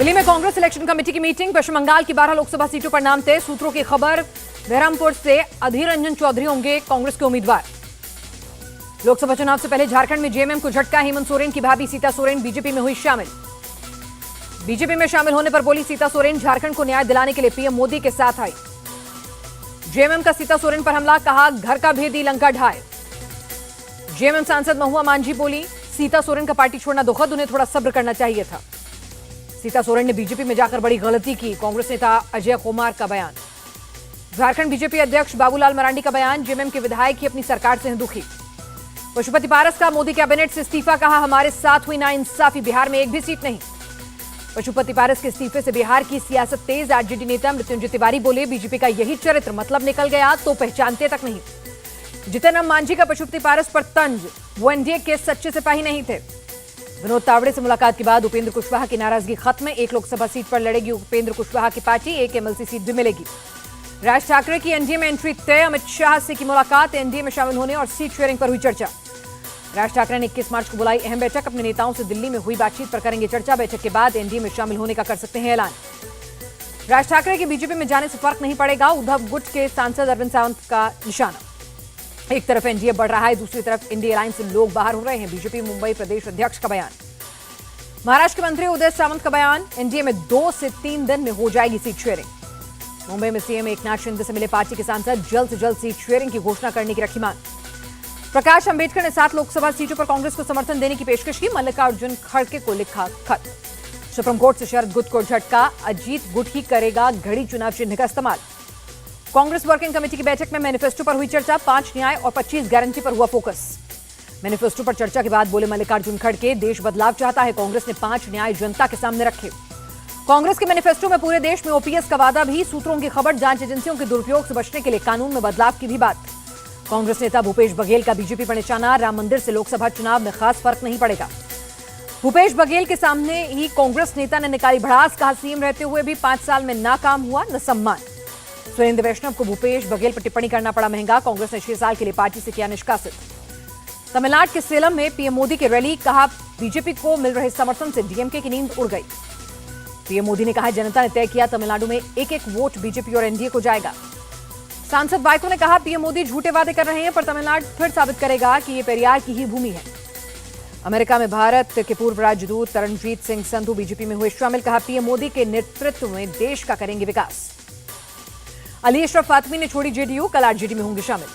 दिल्ली में Congress election committee की meeting. पश्चिम बंगाल की 12 लोकसभा सीटों पर नाम तय। सूत्रों की खबर, बहरामपुर से अधीर रंजन चौधरी होंगे कांग्रेस के उम्मीदवार। लोकसभा चुनाव से पहले झारखंड में जेएमएम को झटका। हेमंत सोरेन की भाभी सीता सोरेन बीजेपी में हुई शामिल। बीजेपी में शामिल होने पर बोली सीता सोरेन, झारखंड को न्याय दिलाने के लिए पीएम मोदी के साथ आई। जेएमएम का सीता सोरेन पर हमला, कहा घर का भेदी लंका ढाए। जेएमएम सांसद महुआ मांझी बोली, सीता सोरेन का पार्टी छोड़ना दुखद, उन्हें थोड़ा सब्र करना चाहिए था। सीता सोरेन ने बीजेपी में जाकर बड़ी गलती की, कांग्रेस नेता अजय कुमार का बयान। झारखंड बीजेपी अध्यक्ष बाबूलाल मरांडी का बयान, जेएमएम के विधायक ही अपनी सरकार से हैं दुखी। पशुपति पारस का मोदी कैबिनेट से इस्तीफा, कहा हमारे साथ हुई नाइंसाफी, बिहार में एक भी सीट नहीं। पशुपति पारस के इस्तीफे से बिहार की सियासत तेज। आरजेडी नेता मृत्युंजय तिवारी बोले, बीजेपी का यही चरित्र, मतलब निकल गया तो पहचानते तक नहीं। जितन राम मांझी का पशुपति पारस पर तंज, वो एनडीए के सच्चे सिपाही नहीं थे। विनोद तावड़े से मुलाकात के बाद उपेंद्र कुशवाहा की नाराजगी खत्म। एक लोकसभा सीट पर लड़ेगी उपेंद्र कुशवाहा की पार्टी, एक एमएलसी सीट भी मिलेगी। राज ठाकरे की एनडीए में एंट्री तय। अमित शाह से की मुलाकात, एनडीए में शामिल होने और सीट शेयरिंग पर हुई चर्चा। राज ठाकरे ने 21 मार्च को बुलाई अहम बैठक। अपने नेताओं से दिल्ली में हुई बातचीत पर करेंगे चर्चा। बैठक के बाद एनडीए में शामिल होने का कर सकते हैं ऐलान। राज ठाकरे के बीजेपी में जाने से फर्क नहीं पड़ेगा, उद्धव गुट के सांसद अरविंद सावंत का निशाना। एक तरफ एनडीए बढ़ रहा है, दूसरी तरफ इंडिया अलायंस से लोग बाहर हो रहे हैं। बीजेपी मुंबई प्रदेश अध्यक्ष का बयान। महाराष्ट्र के मंत्री उदय सामंत का बयान, एनडीए में 2 से 3 दिन में हो जाएगी सीट शेयरिंग। मुंबई में सीएम एकनाथ शिंदे से मिले पार्टी के सांसद, जल्द से जल्द सीट शेयरिंग की घोषणा करने की रखी मांग। प्रकाश अंबेडकर ने 7 लोकसभा सीटों पर कांग्रेस को समर्थन देने की पेशकश की। मल्लिकार्जुन खड़गे को लिखा खत। सुप्रीम कोर्ट से शरद गुट को झटका, अजीत गुट ही करेगा घड़ी चुनाव चिन्ह का इस्तेमाल। कांग्रेस वर्किंग कमेटी की बैठक में मैनिफेस्टो पर हुई चर्चा। 5 न्याय और 25 गारंटी पर हुआ फोकस। मैनिफेस्टो पर चर्चा के बाद बोले मल्लिकार्जुन खड़गे, देश बदलाव चाहता है, कांग्रेस ने 5 न्याय जनता के सामने रखे। कांग्रेस के मैनिफेस्टो में पूरे देश में ओपीएस का वादा भी। सूत्रों की खबर, जांच एजेंसियों के दुरुपयोग से बचने के लिए कानून में बदलाव की भी बात। कांग्रेस नेता भूपेश बघेल का बीजेपी पर निशाना, राम मंदिर से लोकसभा चुनाव में खास फर्क नहीं पड़ेगा। भूपेश बघेल के सामने ही कांग्रेस नेता ने निकाली भड़ास, कहा सीएम रहते हुए भी 5 साल में ना काम हुआ न सम्मान। सुरेंद्र वैष्णव को भूपेश बघेल पर टिप्पणी करना पड़ा महंगा, कांग्रेस ने 6 साल के लिए पार्टी से किया निष्कासित। तमिलनाडु के सेलम में पीएम मोदी की रैली, कहा बीजेपी को मिल रहे समर्थन से डीएमके की नींद उड़ गई। पीएम मोदी ने कहा जनता ने तय किया, तमिलनाडु में एक एक वोट बीजेपी और एनडीए को जाएगा। सांसद वाइको ने कहा पीएम मोदी झूठे वादे कर रहे हैं, पर तमिलनाडु फिर साबित करेगा कि ये पेरियार की ही भूमि है। अमेरिका में भारत के पूर्व राजदूत तरणजीत सिंह संधू बीजेपी में हुए शामिल, कहा पीएम मोदी के नेतृत्व में देश का करेंगे विकास। अली अशरफ फातमी ने छोड़ी जेडीयू, कल आरजेडी में होंगे शामिल।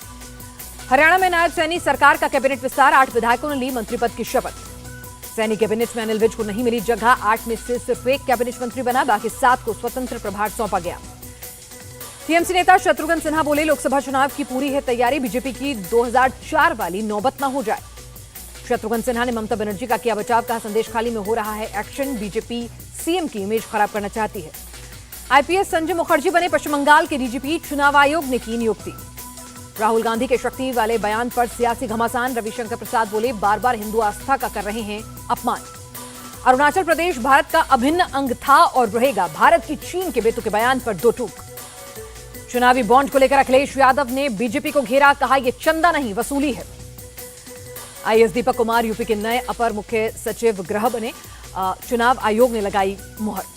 हरियाणा में नायब सैनी सरकार का कैबिनेट विस्तार, 8 विधायकों ने ली मंत्री पद की शपथ। सैनी कैबिनेट में अनिल विज को नहीं मिली जगह, 8 में से सिर्फ एक कैबिनेट मंत्री बना, बाकी 7 को स्वतंत्र प्रभार सौंपा गया। टीएमसी नेता शत्रुघ्न सिन्हा बोले, लोकसभा चुनाव की पूरी है तैयारी, बीजेपी की 2004 वाली नौबत न हो जाए। शत्रुघ्न सिन्हा ने ममता बनर्जी का किया बचाव, कहा संदेश खाली में हो रहा है एक्शन, बीजेपी सीएम की इमेज खराब करना चाहती है। आईपीएस संजय मुखर्जी बने पश्चिम बंगाल के डीजीपी, चुनाव आयोग ने की नियुक्ति। राहुल गांधी के शक्ति वाले बयान पर सियासी घमासान, रविशंकर प्रसाद बोले बार बार हिंदू आस्था का कर रहे हैं अपमान। अरुणाचल प्रदेश भारत का अभिन्न अंग था और रहेगा, भारत की चीन के बेतुके बयान पर दो टूक। चुनावी बॉन्ड को लेकर अखिलेश यादव ने बीजेपी को घेरा, कहा यह चंदा नहीं वसूली है। आईएएस दीपक कुमार यूपी के नए अपर मुख्य सचिव गृह बने, चुनाव आयोग ने लगाई मुहर।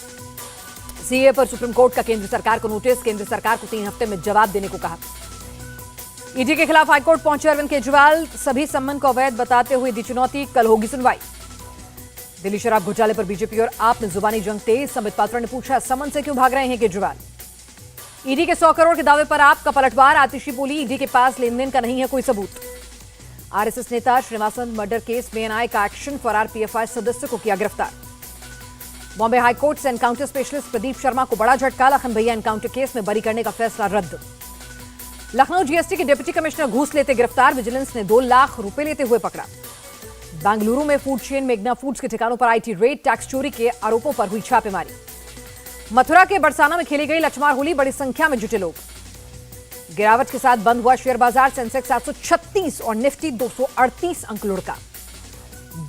सीए पर सुप्रीम कोर्ट का केंद्र सरकार को नोटिस, केंद्र सरकार को 3 हफ्ते में जवाब देने को कहा। ईडी के खिलाफ हाईकोर्ट पहुंचे अरविंद केजरीवाल, सभी सम्मन को अवैध बताते हुए दी चुनौती, कल होगी सुनवाई। दिल्ली शराब घोटाले पर बीजेपी और आप में जुबानी जंग तेज, संबित पात्रा ने पूछा समन से क्यों भाग रहे हैं केजरीवाल। ईडी के 100 करोड़ के दावे पर आपका पलटवार, आतिशी बोली ईडी के पास लेन देन का नहीं है कोई सबूत। आरएसएस नेता श्रीनिवासन मर्डर केस में एनआईए का एक्शन फॉर आरपीएफआई सदस्य को किया गिरफ्तार। बॉम्बे हाईकोर्ट से एनकाउंटर स्पेशलिस्ट प्रदीप शर्मा को बड़ा झटका, लखन भैया एनकाउंटर केस में बरी करने का फैसला रद्द। लखनऊ जीएसटी के डिप्टी कमिश्नर घूस लेते गिरफ्तार, विजिलेंस ने 2 लाख रुपए लेते हुए पकड़ा। बेंगलुरु में फूड चेन मेघना फूड्स के ठिकानों पर आईटी रेड, टैक्स चोरी के आरोपों पर हुई छापेमारी। मथुरा के बरसाना में खेली गई लठमार होली, बड़ी संख्या में जुटे लोग। गिरावट के साथ बंद हुआ शेयर बाजार, सेंसेक्स 736 और निफ्टी 238 अंक लुढ़का।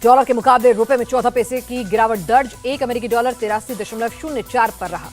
डॉलर के मुकाबले रुपए में 14 पैसे की गिरावट दर्ज, 1 अमेरिकी डॉलर 83.04 पर रहा।